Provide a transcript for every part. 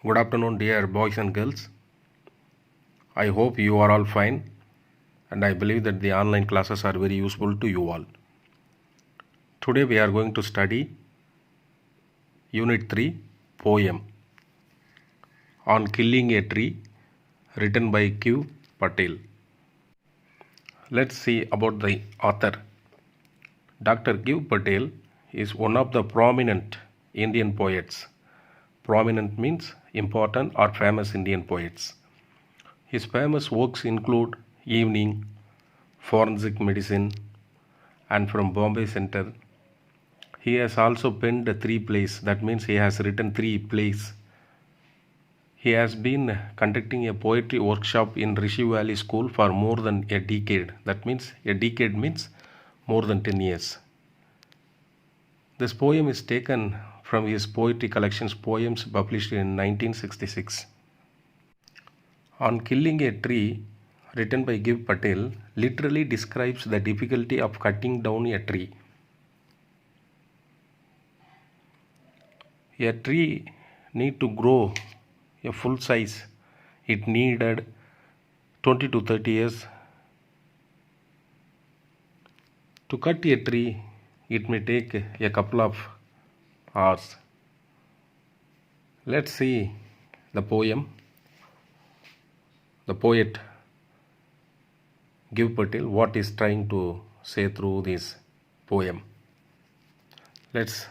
Good afternoon, dear boys and girls. I hope you are all fine, and I believe that the online classes are very useful to you all. Today we are going to study Unit 3 Poem on Killing a Tree, written by Q. Patel. Let's see about the author. Dr. Q. Patel is one of the prominent Indian poets. Prominent means important or famous Indian poets. His famous works include Evening, Forensic Medicine, and from Bombay Center. He has also penned 3 plays, that means he has written 3 plays. He has been conducting a poetry workshop in Rishi Valley School for more than a decade. That means a decade means more than 10 years. This poem is taken from his poetry collections Poems published in 1966. On Killing a Tree, written by Giv Patel, literally describes the difficulty of cutting down a tree. A tree need to grow a full size. It needed 20 to 30 years. To cut a tree, it may take a couple of hours. Let's see the poem. The poet Giv Patel, what is trying to say through this poem. Let's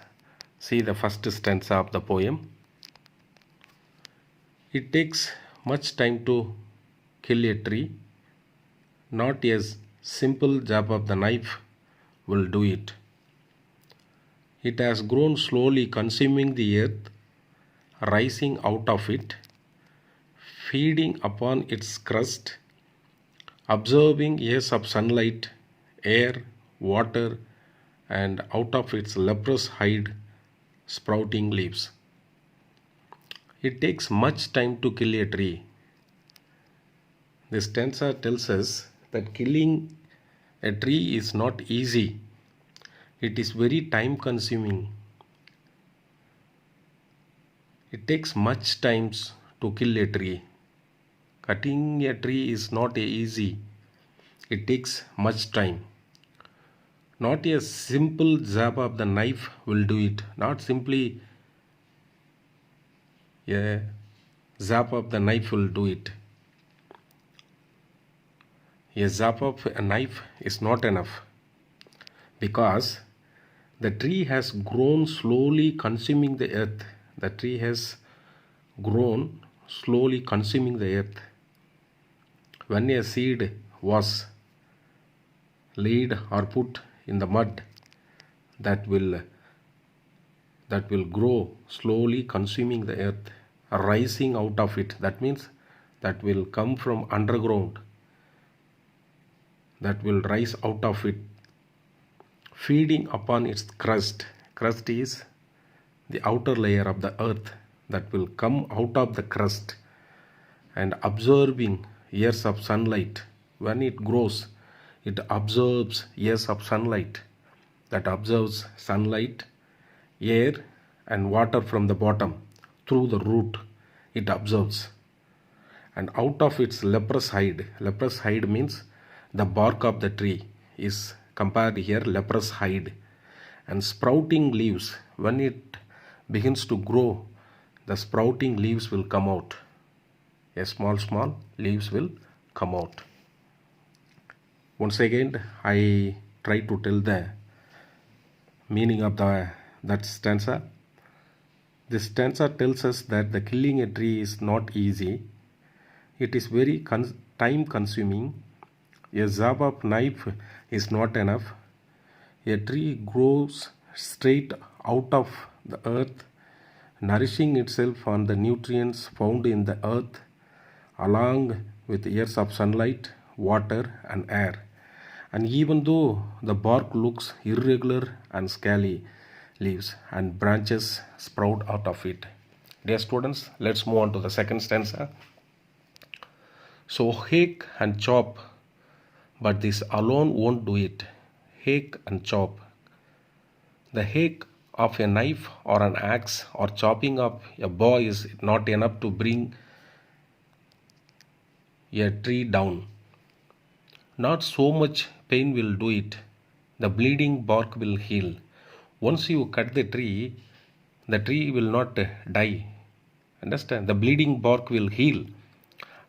see the first stanza of the poem. It takes much time to kill a tree. Not a simple jab of the knife will do it. It has grown slowly, consuming the earth, rising out of it, feeding upon its crust, absorbing years of sunlight, air, water, and out of its leprous hide, sprouting leaves. It takes much time to kill a tree. This stanza tells us that killing a tree is not easy. It is very time consuming. It takes much time to kill a tree. Cutting a tree is not easy. It takes much time. Not a simple jab of the knife will do it. Not simply a zap of the knife will do it. A zap of a knife is not enough, because the tree has grown slowly, consuming the earth. The tree has grown slowly, consuming the earth. When a seed was laid or put in the mud, that will grow slowly, consuming the earth, rising out of it. That means that will come from underground, that will rise out of it, feeding upon its crust. Crust is the outer layer of the earth, that will come out of the crust and absorbing years of sunlight. When it grows, it absorbs years of sunlight. That absorbs sunlight, air, and water from the bottom through the root. It absorbs. And out of its leprous hide. Leprous hide means the bark of the tree is compared here, leprous hide. And sprouting leaves. When it begins to grow, the sprouting leaves will come out. A small leaves will come out. Once again, I try to tell the meaning of that stanza. This stanza tells us that the killing a tree is not easy. It is very time consuming. A jab of knife is not enough. A tree grows straight out of the earth, nourishing itself on the nutrients found in the earth, along with years of sunlight, water, and air. And even though the bark looks irregular and scaly, leaves and branches sprout out of it. Dear students, let's move on to the second stanza. So hake and chop, but this alone won't do it. Hake and chop. The hake of a knife or an axe or chopping up a bough is not enough to bring a tree down. Not so much pain will do it. The bleeding bark will heal. Once you cut the tree will not die. Understand? The bleeding bark will heal.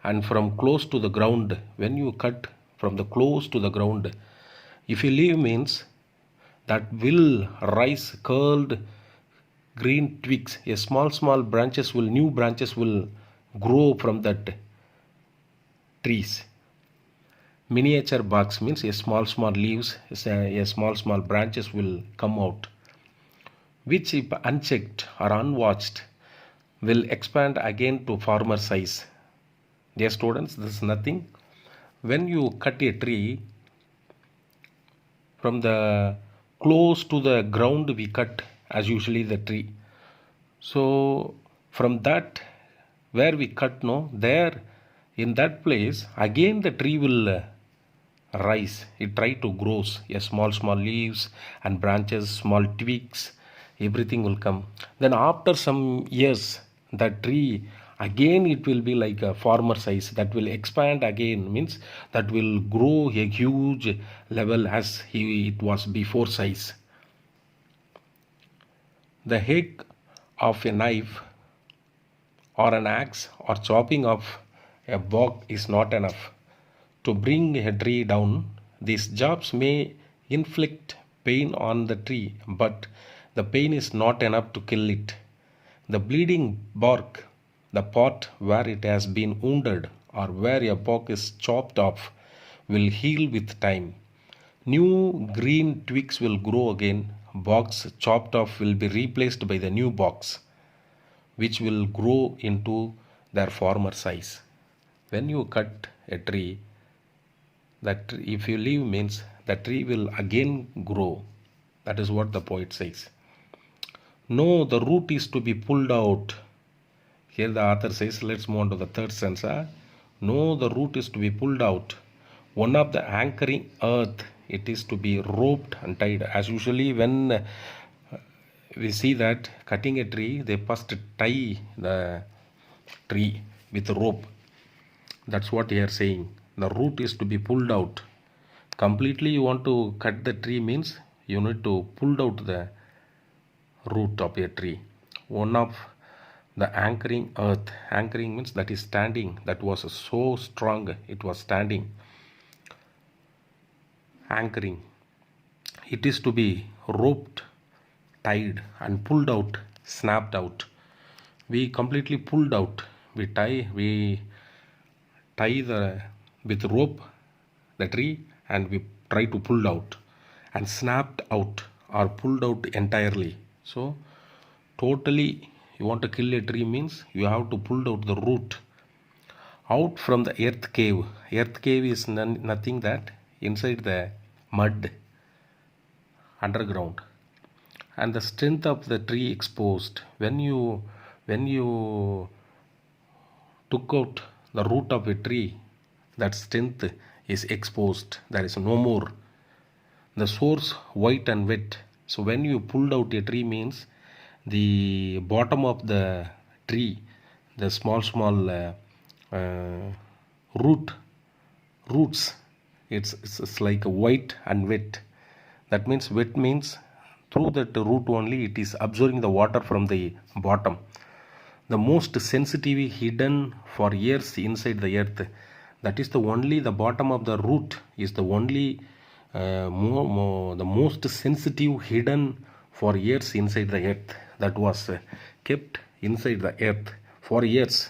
And from close to the ground, when you cut from the close to the ground, if you leave means that will rise curled green twigs. A new branches will grow from that trees. Miniature barks means a small leaves, a small branches will come out, which if unchecked or unwatched will expand again to former size. Dear students, this is nothing. When you cut a tree from the close to the ground, we cut as usually the tree. So from that where we cut, no, there in that place again the tree will rise. It try to grows a small leaves and branches, small twigs, everything will come. Then after some years that tree again it will be like a former size, that will expand again, means that will grow a huge level as it was before size. The head of a knife or an axe or chopping of a bark is not enough to bring a tree down. These jobs may inflict pain on the tree, but the pain is not enough to kill it. The bleeding bark, the part where it has been wounded or where a bark is chopped off, will heal with time. New green twigs will grow again. Barks chopped off will be replaced by the new barks, which will grow into their former size. When you cut a tree, that if you leave means the tree will again grow. That is what the poet says. No, the root is to be pulled out. Here the author says, let's move on to the third stanza. No, the root is to be pulled out. One of the anchoring earth, it is to be roped and tied. As usually when we see that cutting a tree, they first tie the tree with a rope. That's what they are saying. The root is to be pulled out. Completely you want to cut the tree means you need to pull out the root of a tree. One of the anchoring earth. Anchoring means that is standing. That was so strong. It was standing. Anchoring. It is to be roped, tied and pulled out, snapped out. We completely pulled out. We tie with rope the tree and we try to pull out, and snapped out or pulled out entirely. So totally you want to kill a tree means you have to pull out the root out from the earth cave. Earth cave is nothing that inside the mud underground, and the strength of the tree exposed. When you took out the root of a tree, that strength is exposed. There is no more. The source white and wet. So when you pulled out a tree means the bottom of the tree, the small roots, it's like white and wet. That means wet means through that root only it is absorbing the water from the bottom. The most sensitive hidden for years inside the earth. That is the only, the bottom of the root is the only the most sensitive hidden for years inside the earth. That was kept inside the earth for years.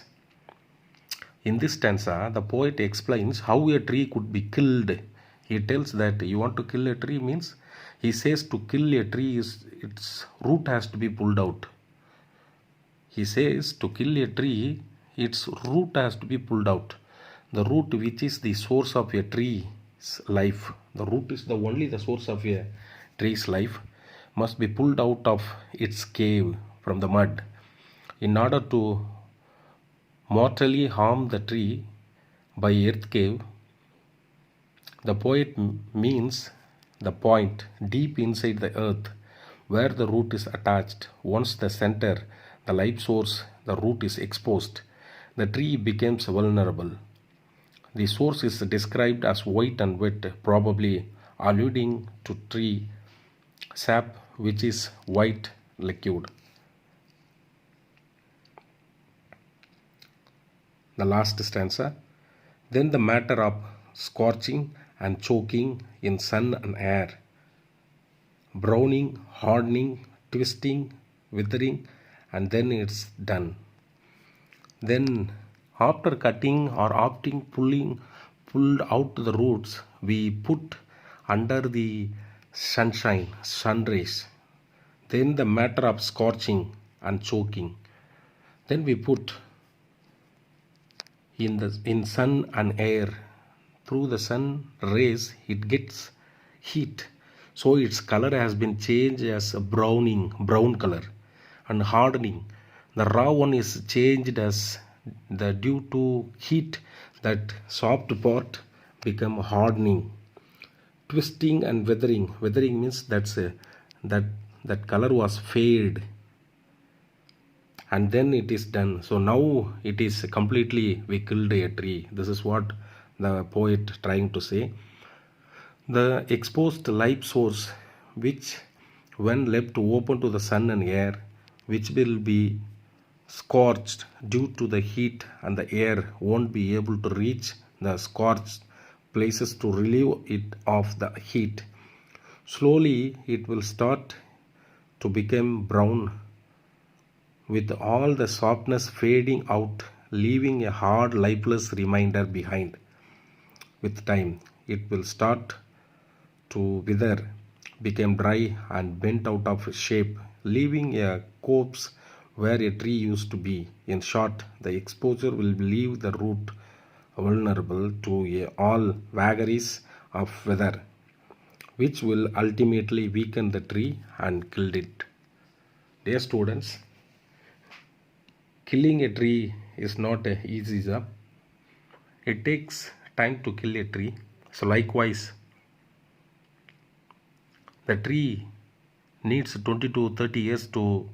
In this stanza, the poet explains how a tree could be killed. He tells that you want to kill a tree means, he says to kill a tree is its root has to be pulled out. He says to kill a tree, its root has to be pulled out. The root, which is the source of a tree's life, the root is the only the source of a tree's life, must be pulled out of its cave from the mud. In order to mortally harm the tree by earth cave, the poet means the point deep inside the earth where the root is attached. Once the center, the life source, the root is exposed, the tree becomes vulnerable. The source is described as white and wet, probably alluding to tree sap, which is white liquid. The last stanza. Then the matter of scorching and choking in sun and air, browning, hardening, twisting, withering, and then it's done. Then after cutting or after pulled out the roots, we put under the sunshine, sun rays. Then the matter of scorching and choking. Then we put in sun and air. Through the sun rays it gets heat, so its color has been changed as a brown color, and hardening, the raw one is changed as the due to heat, that soft part become hardening. Twisting and weathering means that color was fade, and then it is done. So now it is completely, we killed a tree. This is what the poet trying to say. The exposed life source, which when left open to the sun and air, which will be scorched due to the heat, and the air won't be able to reach the scorched places to relieve it of the heat. Slowly it will start to become brown, with all the softness fading out, leaving a hard, lifeless reminder behind. With time, it will start to wither, become dry and bent out of shape, leaving a corpse where a tree used to be. In short, the exposure will leave the root vulnerable to all vagaries of weather, which will ultimately weaken the tree and kill it. Dear students, killing a tree is not an easy job. It takes time to kill a tree. So likewise, the tree needs 20 to 30 years to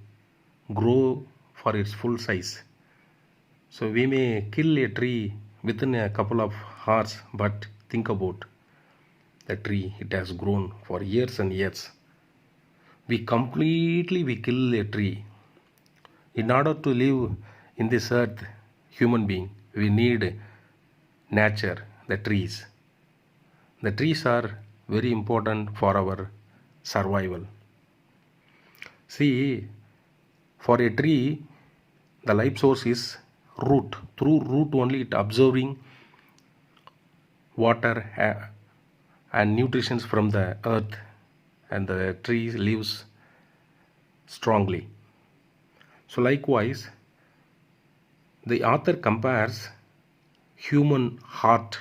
grow for its full size. So we may kill a tree within a couple of hours, but think about the tree. It has grown for years and years. We kill a tree. In order to live in this earth, human being, we need nature, the trees. The trees are very important for our survival. See, for a tree, the life source is root. Through root only it absorbing water and nutrition from the earth, and the tree lives strongly. So likewise, the author compares human heart.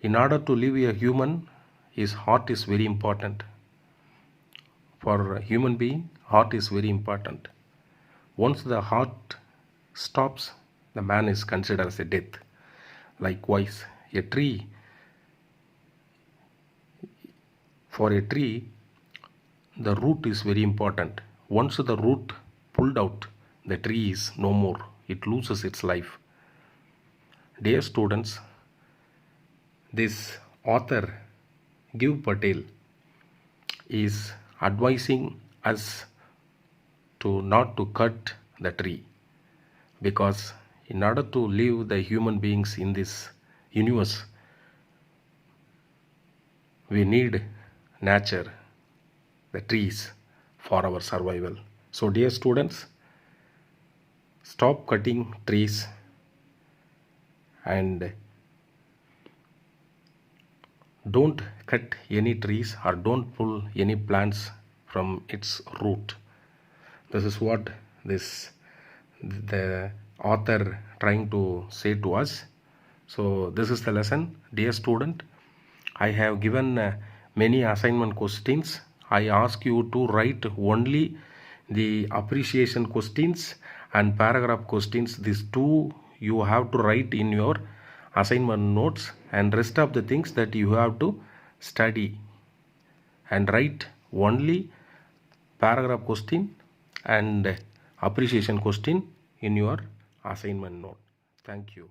In order to live a human, his heart is very important. For a human being, heart is very important. Once the heart stops, the man is considered as a death. Likewise, a tree, for a tree, the root is very important. Once the root pulled out, the tree is no more. It loses its life. Dear students, this author, Give Patel, is advising us to not to cut the tree, because in order to live the human beings in this universe, we need nature, the trees, for our survival. So dear students, stop cutting trees and don't cut any trees or don't pull any plants from its root. This is what the author trying to say to us. So this is the lesson. Dear student, I have given many assignment questions. I ask you to write only the appreciation questions and paragraph questions. These two you have to write in your assignment notes, and rest of the things that you have to study and write only paragraph question and appreciation question in your assignment note. Thank you.